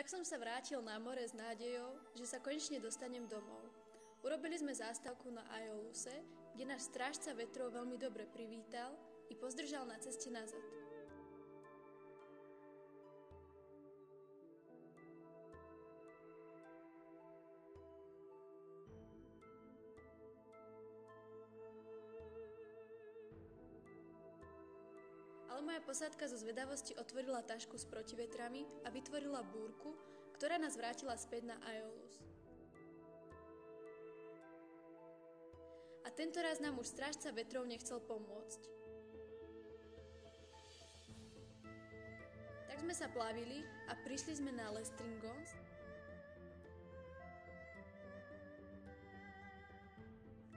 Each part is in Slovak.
Tak som sa vrátil na more s nádejou, že sa konečne dostanem domov. Urobili sme zástavku na Aioluse, kde náš strážca vetrov veľmi dobre privítal i pozdržal na ceste nazad. Ale moja posádka zo zvedavosti otvorila tašku s protivetrami a vytvorila búrku, ktorá nás vrátila späť na Aiolus. A tento raz nám už strážca vetrov nechcel pomôcť. Tak sme sa plavili a prišli sme na Lestringons,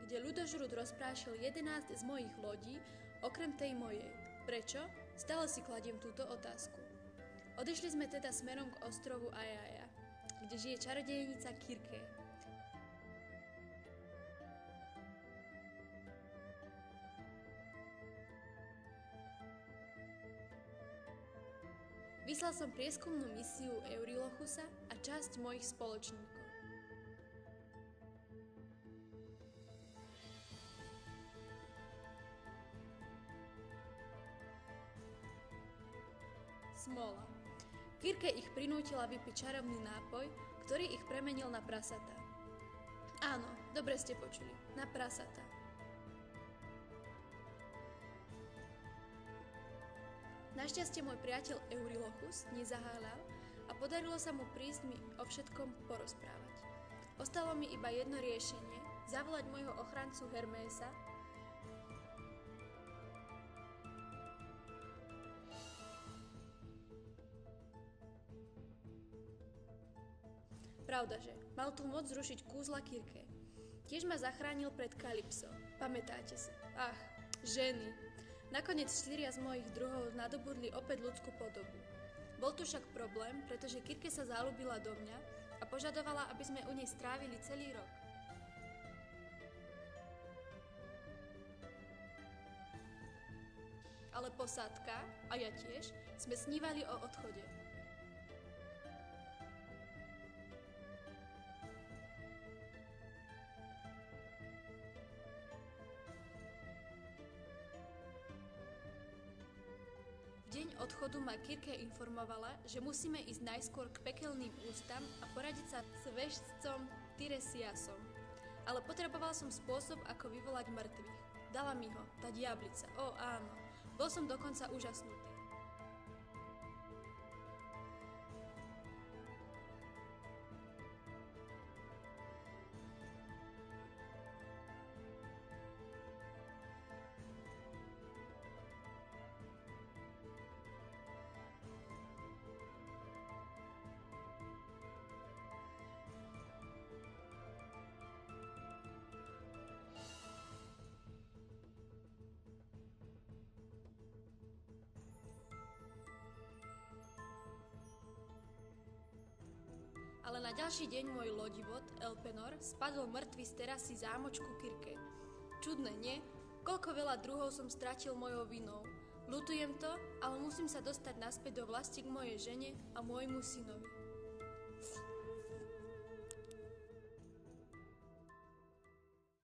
kde ľudožrút rozprášil 11 z mojich lodí, okrem tej mojej. Prečo? Stále si kladiem túto otázku. Odišli sme teda smerom k ostrovu Aiaia, kde žije čarodejnica Kirke. Vyslal som prieskumnú misiu Eurylochusa a časť mojich spoločníkov. Smola. Kirke ich prinútila vypiť čarovný nápoj, ktorý ich premenil na prasatá. Áno, dobre ste počuli, na prasatá. Našťastie môj priateľ Eurylochus nezaháľal a podarilo sa mu prísť mi o všetkom porozprávať. Ostalo mi iba jedno riešenie, zavolať môjho ochrancu Hermésa. Pravdaže, mal tu moc zrušiť kúzla Kirke. Tiež ma zachránil pred Kalypso. Pamätáte si? Ach, ženy. Nakoniec 4 z mojich druhov nadobudli opäť ľudskú podobu. Bol tu však problém, pretože Kirke sa zaľúbila do mňa a požadovala, aby sme u nej strávili celý rok. Ale posádka, a ja tiež, sme snívali o odchode. V deň odchodu ma Kirke informovala, že musíme ísť najskôr k pekelným ústam a poradiť sa s veštcom Tiresiasom. Ale potreboval som spôsob, ako vyvolať mŕtvych. Dala mi ho, tá diablica. Ó, áno. Bol som dokonca úžasnutý. Ale na ďalší deň môj lodivod, Elpenor, spadol mŕtvy z terasy zámočku Kirke. Čudné, nie? Koľko veľa druhov som stratil mojou vinou. Ľutujem to, ale musím sa dostať naspäť do vlasti k mojej žene a môjmu synovi.